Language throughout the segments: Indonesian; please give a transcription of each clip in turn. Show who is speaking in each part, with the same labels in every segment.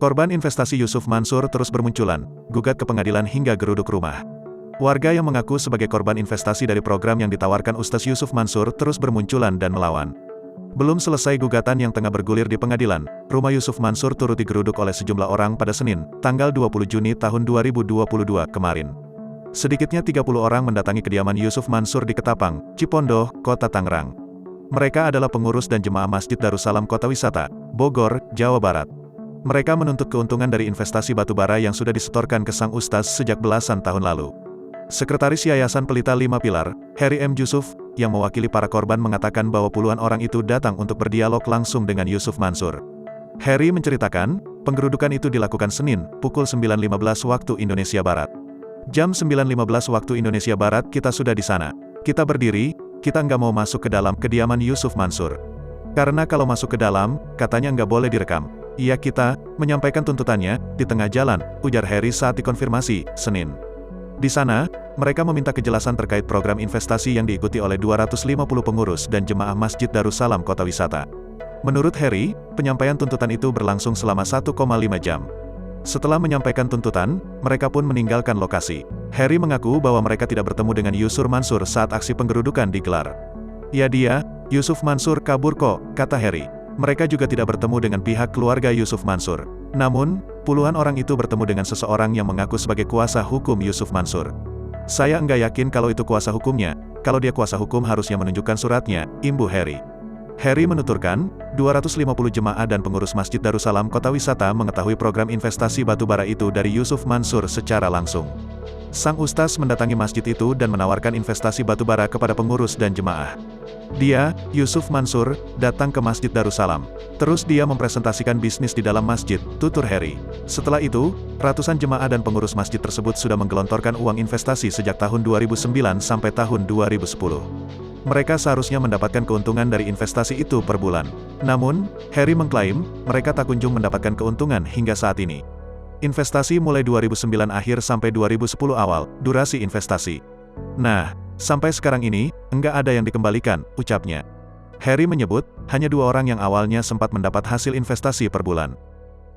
Speaker 1: Korban investasi Yusuf Mansur terus bermunculan, gugat ke pengadilan hingga geruduk rumah. Warga yang mengaku sebagai korban investasi dari program yang ditawarkan Ustaz Yusuf Mansur terus bermunculan dan melawan. Belum selesai gugatan yang tengah bergulir di pengadilan, rumah Yusuf Mansur turut digeruduk oleh sejumlah orang pada Senin, tanggal 20 Juni tahun 2022 kemarin. Sedikitnya 30 orang mendatangi kediaman Yusuf Mansur di Ketapang, Cipondoh, Kota Tangerang. Mereka adalah pengurus dan jemaah Masjid Darussalam Kota Wisata, Bogor, Jawa Barat. Mereka menuntut keuntungan dari investasi batubara yang sudah disetorkan ke sang ustaz sejak belasan tahun lalu. Sekretaris Yayasan Pelita 5 Pilar, Heri M. Jusuf, yang mewakili para korban mengatakan bahwa puluhan orang itu datang untuk berdialog langsung dengan Yusuf Mansur. Heri menceritakan, penggerudukan itu dilakukan Senin, pukul 9.15 waktu Indonesia Barat. Jam 9.15 waktu Indonesia Barat kita sudah di sana. Kita berdiri, kita nggak mau masuk ke dalam kediaman Yusuf Mansur. Karena kalau masuk ke dalam, katanya nggak boleh direkam. Iya kita, menyampaikan tuntutannya, di tengah jalan, ujar Heri saat dikonfirmasi, Senin. Di sana, mereka meminta kejelasan terkait program investasi yang diikuti oleh 250 pengurus dan jemaah Masjid Darussalam Kota Wisata. Menurut Heri, penyampaian tuntutan itu berlangsung selama 1,5 jam. Setelah menyampaikan tuntutan, mereka pun meninggalkan lokasi. Heri mengaku bahwa mereka tidak bertemu dengan Yusuf Mansur saat aksi penggerudukan digelar. Ya dia, Yusuf Mansur kabur kok, kata Heri. Mereka juga tidak bertemu dengan pihak keluarga Yusuf Mansur. Namun, puluhan orang itu bertemu dengan seseorang yang mengaku sebagai kuasa hukum Yusuf Mansur. Saya enggak yakin kalau itu kuasa hukumnya, kalau dia kuasa hukum harusnya menunjukkan suratnya, imbu Heri. Heri menuturkan, 250 jemaah dan pengurus Masjid Darussalam Kota Wisata mengetahui program investasi batubara itu dari Yusuf Mansur secara langsung. Sang ustaz mendatangi masjid itu dan menawarkan investasi batubara kepada pengurus dan jemaah. Dia, Yusuf Mansur, datang ke Masjid Darussalam. Terus dia mempresentasikan bisnis di dalam masjid, tutur Heri. Setelah itu, ratusan jemaah dan pengurus masjid tersebut sudah menggelontorkan uang investasi sejak tahun 2009 sampai tahun 2010. Mereka seharusnya mendapatkan keuntungan dari investasi itu per bulan. Namun, Heri mengklaim, mereka tak kunjung mendapatkan keuntungan hingga saat ini. Investasi mulai 2009 akhir sampai 2010 awal, durasi investasi. Nah, sampai sekarang ini, enggak ada yang dikembalikan, ucapnya. Heri menyebut, hanya 2 orang yang awalnya sempat mendapat hasil investasi per bulan.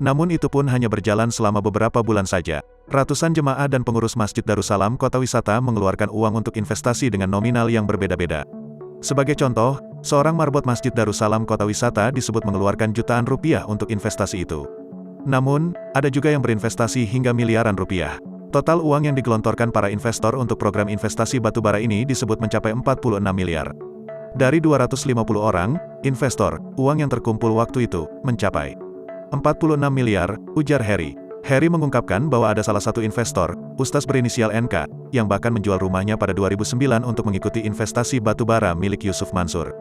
Speaker 1: Namun itu pun hanya berjalan selama beberapa bulan saja. Ratusan jemaah dan pengurus Masjid Darussalam Kota Wisata mengeluarkan uang untuk investasi dengan nominal yang berbeda-beda. Sebagai contoh, seorang marbot Masjid Darussalam Kota Wisata disebut mengeluarkan jutaan rupiah untuk investasi itu. Namun, ada juga yang berinvestasi hingga miliaran rupiah. Total uang yang digelontorkan para investor untuk program investasi batubara ini disebut mencapai 46 miliar. Dari 250 orang, investor, uang yang terkumpul waktu itu, mencapai 46 miliar, ujar Heri. Heri mengungkapkan bahwa ada salah satu investor, ustaz berinisial NK, yang bahkan menjual rumahnya pada 2009 untuk mengikuti investasi batubara milik Yusuf Mansur.